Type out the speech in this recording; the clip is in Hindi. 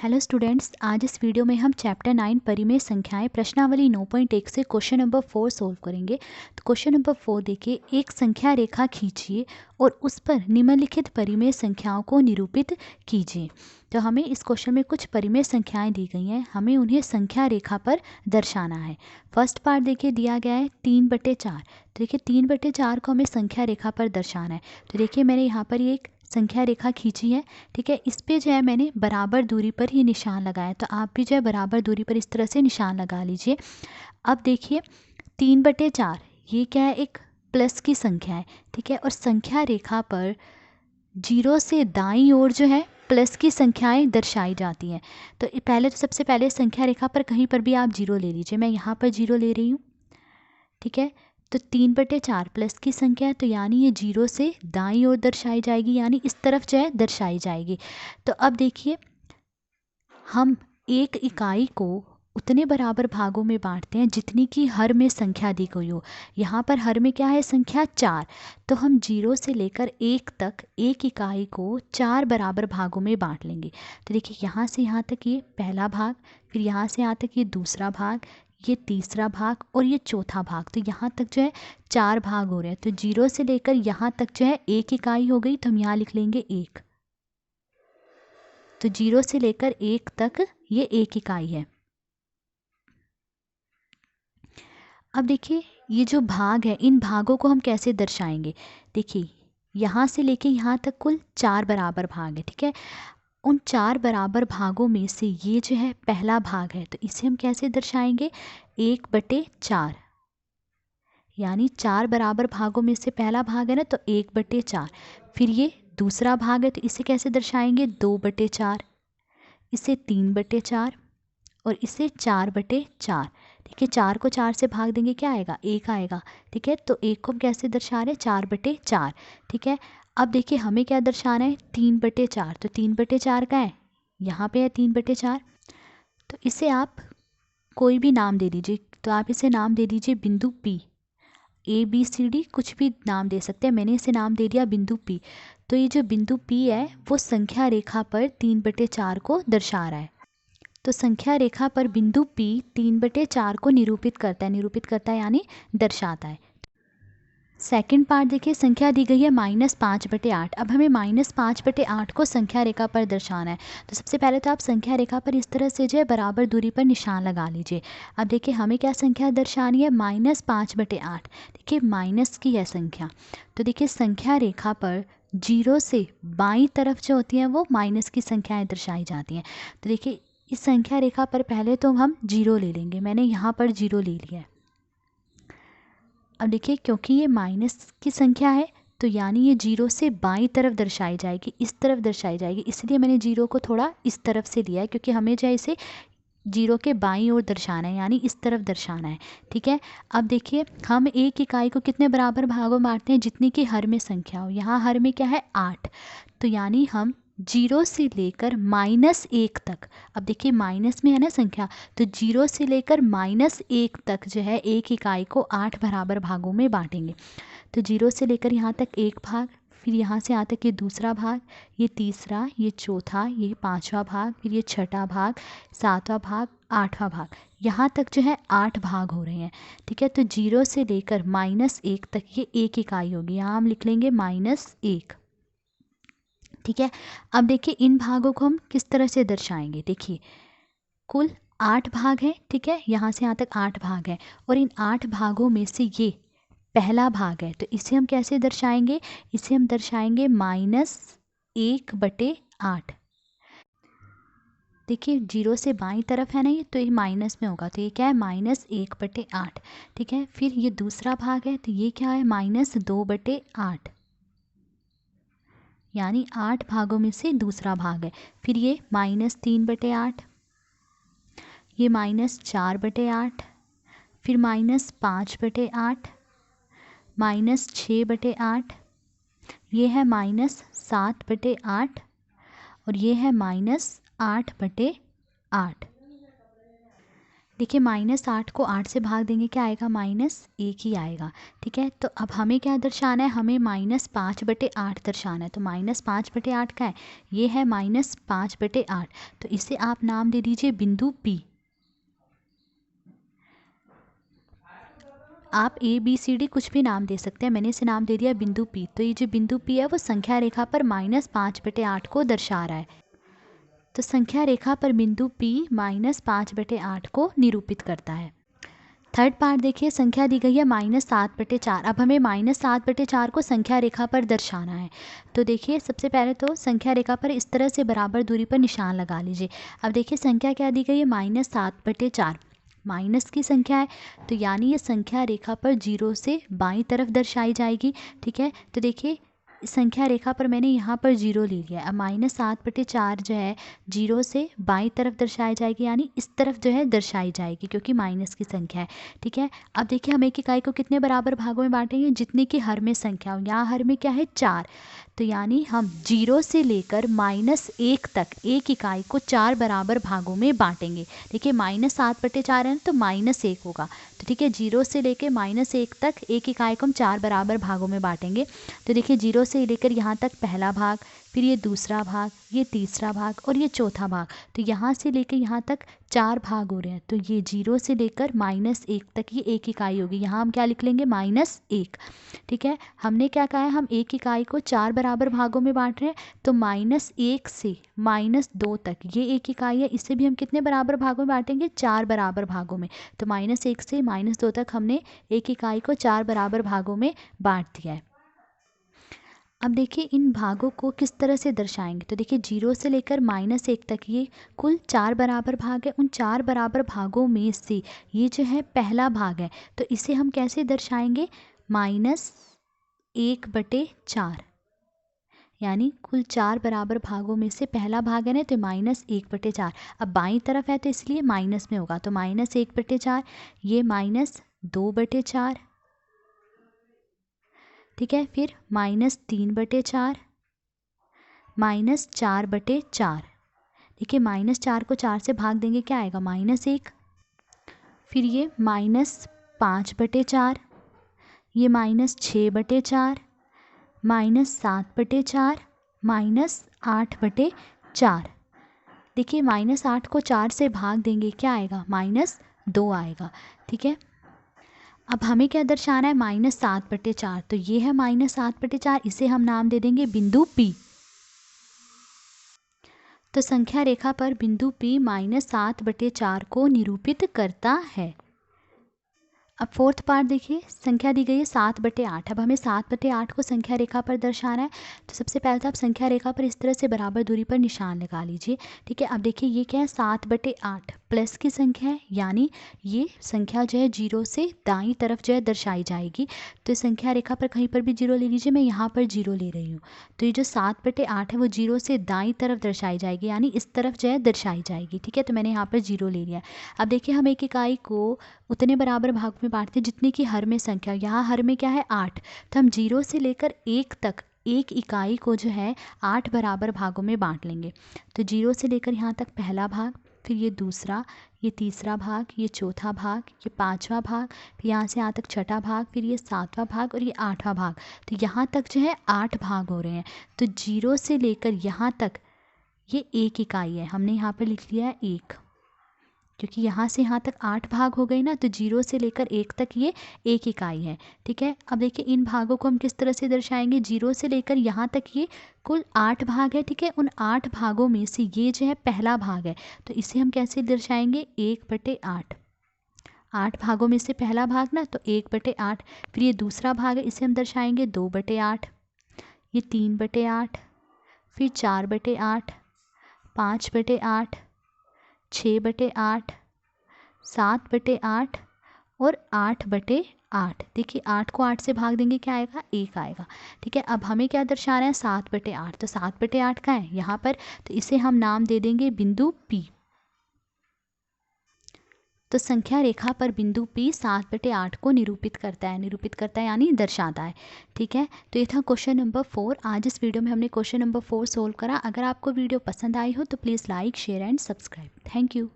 हेलो स्टूडेंट्स, आज इस वीडियो में हम चैप्टर 9 परिमेय संख्याएं प्रश्नावली 9.1 से क्वेश्चन नंबर 4 सोल्व करेंगे। तो क्वेश्चन नंबर 4 देखिए, एक संख्या रेखा खींचिए और उस पर निम्नलिखित परिमेय संख्याओं को निरूपित कीजिए। तो हमें इस क्वेश्चन में कुछ परिमेय संख्याएं दी गई हैं, हमें उन्हें संख्या रेखा पर दर्शाना है। फर्स्ट पार्ट देखिए दिया गया है 3/4। तो देखिए 3/4 को हमें संख्या रेखा पर दर्शाना है। तो देखिए मैंने यहाँ पर ये एक संख्या रेखा खींची है, ठीक है। इस पे जो है मैंने बराबर दूरी पर ये निशान लगाया, तो आप भी जो है बराबर दूरी पर इस तरह से निशान लगा लीजिए। अब देखिए 3/4 ये क्या है, एक प्लस की संख्या है, ठीक है। और संख्या रेखा पर जीरो से दाईं ओर जो है प्लस की संख्याएं दर्शाई जाती हैं। तो पहले तो सबसे पहले संख्या रेखा पर कहीं पर भी आप जीरो ले लीजिए, मैं यहाँ पर जीरो ले रही हूँ, ठीक है। तो 3/4 प्लस की संख्या है, तो यानी ये जीरो से दाईं ओर दर्शाई जाएगी, यानी इस तरफ जो है दर्शाई जाएगी। तो अब देखिए हम एक इकाई को उतने बराबर भागों में बांटते हैं जितनी की हर में संख्या दी गई हो। यहाँ पर हर में क्या है, संख्या 4। तो हम 0 से लेकर 1 तक एक इकाई को 4 बराबर भागों में बांट लेंगे। तो देखिए यहाँ से यहाँ तक ये पहला भाग, फिर यहाँ से यहाँ तक ये दूसरा भाग, ये तीसरा भाग और ये चौथा भाग। तो यहाँ तक जो है 4 भाग हो रहे हैं। तो 0 से लेकर यहाँ तक जो है एक इकाई हो गई, तो हम यहाँ लिख लेंगे 1। तो 0 से लेकर 1 तक ये एक इकाई है। अब देखिए ये जो भाग है, इन भागों को हम कैसे दर्शाएंगे। देखिए यहाँ से लेके यहाँ तक कुल 4 बराबर भाग है, ठीक है। उन 4 बराबर भागों में से ये जो है पहला भाग है, तो इसे हम कैसे दर्शाएंगे, 1/4। यानी 4 बराबर भागों में से पहला भाग है ना, तो 1/4। फिर ये दूसरा भाग है, तो इसे कैसे दर्शाएंगे, 2/4। इसे 3/4 और इसे 4/4। ठीक है, 4 को 4 से भाग देंगे क्या आएगा, 1 आएगा, ठीक है। तो 1 को हम कैसे दर्शा रहे हैं, 4/4, ठीक है। अब देखिए हमें क्या दर्शाना है, 3/4। तो 3/4 का है, यहाँ पे है 3/4। तो इसे आप कोई भी नाम दे दीजिए। तो आप इसे नाम दे दीजिए बिंदु P, ABCD कुछ भी नाम दे सकते हैं, मैंने इसे नाम दे दिया बिंदु P। तो ये जो बिंदु P है वो संख्या रेखा पर 3/4 को दर्शा रहा है। तो संख्या रेखा पर बिंदु P 3/4 को निरूपित करता है यानी दर्शाता है। सेकंड पार्ट देखिए, संख्या दी गई है -5/8। अब हमें -5/8 को संख्या रेखा पर दर्शाना है। तो सबसे पहले तो आप संख्या रेखा पर इस तरह से जो है बराबर दूरी पर निशान लगा लीजिए। अब देखिए हमें क्या संख्या दर्शानी है, -5/8। देखिए माइनस की है संख्या, तो देखिए संख्या रेखा पर 0 से बाईं तरफ जो होती हैं वो माइनस की संख्याएं दर्शाई जाती हैं। तो देखिए इस संख्या रेखा पर पहले तो हम 0 ले लेंगे, मैंने यहाँ पर 0 ले लिया है। अब देखिए क्योंकि ये माइनस की संख्या है, तो यानी ये 0 से बाईं तरफ दर्शाई जाएगी, इस तरफ दर्शाई जाएगी, इसलिए मैंने 0 को थोड़ा इस तरफ से लिया है, क्योंकि हमें जो है इसे 0 के बाईं ओर दर्शाना है, यानी इस तरफ दर्शाना है, ठीक है। अब देखिए हम एक इकाई को कितने बराबर भागों में बांटते हैं, जितनी की हर में संख्या हो। यहाँ हर में क्या है, 8। तो यानी हम 0 से लेकर -1 तक, अब देखिए माइनस में है ना संख्या, तो 0 से लेकर -1 तक जो है एक इकाई को 8 बराबर भागों में बांटेंगे। तो 0 से लेकर यहाँ तक एक भाग, फिर यहाँ से यहाँ तक ये दूसरा भाग, ये तीसरा, ये चौथा, ये पांचवा भाग, फिर ये छठा भाग, सातवां भाग, आठवां भाग, यहाँ तक जो है 8 भाग हो रहे हैं, ठीक है। तो 0 से लेकर -1 तक ये एक इकाई होगी, यहाँ हम लिख लेंगे -1, ठीक है। अब देखिए इन भागों को हम किस तरह से दर्शाएंगे। देखिए कुल 8 भाग हैं, ठीक है, यहाँ से यहाँ तक 8 भाग हैं, और इन 8 भागों में से ये पहला भाग है, तो इसे हम कैसे दर्शाएंगे, इसे हम दर्शाएंगे -1/8। देखिए 0 से बाईं तरफ है ना ये, तो ये माइनस में होगा, तो ये क्या है, -1/8, ठीक है। फिर ये दूसरा भाग है, तो ये क्या है, -2/8, यानी 8 भागों में से दूसरा भाग है। फिर ये -3/8, ये -4/8, फिर -5/8, -6/8, ये है -7/8, और ये है -8/8। देखिए -8 को 8 से भाग देंगे क्या आएगा, -1 ही आएगा। ठीक है, तो अब हमें क्या दर्शाना है, हमें -5/8 दर्शाना है। तो -5/8 का है, ये है -5/8। तो इसे आप नाम दे दीजिए बिंदु P। आप ABCD कुछ भी नाम दे सकते हैं, मैंने इसे नाम दे दिया बिंदु P। तो ये जो बिंदु P है वो संख्या रेखा पर -5/8 को दर्शा रहा है। तो संख्या रेखा पर बिंदु P -5/8 को निरूपित करता है। थर्ड पार्ट देखिए, संख्या दी गई है -7/4। अब हमें -7/4 को संख्या रेखा पर दर्शाना है। तो देखिए सबसे पहले तो संख्या रेखा पर इस तरह से बराबर दूरी पर निशान लगा लीजिए। अब देखिए संख्या क्या दी गई है, -7/4, माइनस की संख्या है, तो यानी ये संख्या रेखा पर 0 से बाईं तरफ दर्शाई जाएगी। ठीक है, तो देखिए संख्या रेखा पर मैंने यहाँ पर 0 ले लिया। अब -7/4 जो है 0 से बाईं तरफ दर्शाई जाएगी, यानी इस तरफ जो है दर्शाई जाएगी, क्योंकि माइनस की संख्या है। ठीक है, अब देखिए हम एक इकाई को कितने बराबर भागों में बांटेंगे, जितने की हर में संख्या हो। यहाँ हर में क्या है, 4। तो यानी हम 0 से लेकर -1 तक एक इकाई को 4 बराबर भागों में बांटेंगे। देखिए -7/4 है ना, तो -1 होगा। तो ठीक है, 0 से लेकर -1 तक एक इकाई को हम 4 बराबर भागों में बांटेंगे। तो देखिए 0 से लेकर यहाँ तक पहला भाग, फिर ये दूसरा भाग, ये तीसरा भाग और ये चौथा भाग। तो यहाँ से लेकर यहाँ तक 4 भाग हो रहे हैं। तो ये 0 से लेकर -1 तक ये एक इकाई होगी। यहाँ हम क्या लिख लेंगे, -1। ठीक है, हमने क्या कहा है, हम एक इकाई को 4 बराबर भागों में बांट रहे हैं। तो -1 से -2 तक ये एक इकाई है, इसे भी हम कितने बराबर भागों में बांटेंगे, 4 बराबर भागों में। तो -1 से -2 तक हमने एक इकाई को 4 बराबर भागों में बांट दिया है। अब देखिए इन भागों को किस तरह से दर्शाएंगे। तो देखिए 0 से लेकर -1 तक ये कुल 4 बराबर भाग है। उन 4 बराबर भागों में से ये जो है पहला भाग है, तो इसे हम कैसे दर्शाएंगे, -1/4, यानी कुल 4 बराबर भागों में से पहला भाग है ना, तो -1/4। अब बाईं तरफ है तो इसलिए माइनस में होगा, तो -1/4, ये -2/4। ठीक है, फिर -3/4, -4/4। देखिए -4 को 4 से भाग देंगे क्या आएगा, -1। फिर ये -5/4, ये -6/4, -7/4, -8/4। देखिए -8 को 4 से भाग देंगे क्या आएगा, -2 आएगा। ठीक है, अब हमें क्या दर्शाना है, -7/4। तो ये है -7/4, इसे हम नाम दे देंगे बिंदु P। तो संख्या रेखा पर बिंदु P -7/4 को निरूपित करता है। अब फोर्थ पार्ट देखिए, संख्या दी गई है 7/8। अब हमें 7/8 को संख्या रेखा पर दर्शाना है। तो सबसे पहले तो आप संख्या रेखा पर इस तरह से बराबर दूरी पर निशान लगा लीजिए। ठीक है, अब देखिए ये क्या है, 7/8 प्लस की संख्या है, यानी ये संख्या जो है 0 से दाईं तरफ जो है दर्शाई जाएगी। तो संख्या रेखा पर कहीं पर भी 0 ले लीजिए, मैं यहाँ पर 0 ले रही हूँ। तो ये जो 7/8 है वो 0 से दाईं तरफ दर्शाई जाएगी, यानी इस तरफ जो है दर्शाई जाएगी। ठीक है, तो मैंने यहाँ पर 0 ले लिया। अब देखिए हम एक इकाई को उतने बराबर भाग में बांटते हैं जितने की हर में संख्या। यहाँ हर में क्या है, 8। तो हम 0 से लेकर 1 तक एक इकाई को जो है 8 बराबर भागों में बांट लेंगे। तो 0 से लेकर यहाँ तक पहला भाग, फिर ये दूसरा, ये तीसरा भाग, ये चौथा भाग, ये पांचवा भाग, फिर यहाँ से यहाँ तक छठा भाग, फिर ये सातवां भाग और ये आठवां भाग। तो यहाँ तक जो है 8 भाग हो रहे हैं। तो 0 से लेकर यहाँ तक ये एक इकाई है, हमने यहाँ पर लिख लिया है 1, क्योंकि यहाँ से यहाँ तक 8 भाग हो गए ना। तो 0 से लेकर 1 तक ये एक इकाई है। ठीक है, अब देखिए इन भागों को हम किस तरह से दर्शाएंगे, 0 से लेकर यहाँ तक ये कुल 8 भाग है। ठीक है, उन 8 भागों में से ये जो है पहला भाग है, तो इसे हम कैसे दर्शाएंगे, 1/8। 8 भागों में से पहला भाग ना, तो 1/8। फिर ये दूसरा भाग है, इसे हम दर्शाएंगे 2/8, ये 3/8, फिर 4/8, 5/8, 6/8, 7/8 और 8/8। देखिए 8 को 8 से भाग देंगे क्या आएगा, 1 आएगा। ठीक है, अब हमें क्या दर्शाना है, 7/8। तो 7/8 का है यहाँ पर, तो इसे हम नाम दे देंगे बिंदु P। तो संख्या रेखा पर बिंदु P 7/8 को निरूपित करता है यानी दर्शाता है। ठीक है, तो ये था क्वेश्चन नंबर 4। आज इस वीडियो में हमने क्वेश्चन नंबर 4 सोल्व करा। अगर आपको वीडियो पसंद आई हो तो please like, share and subscribe. Thank you.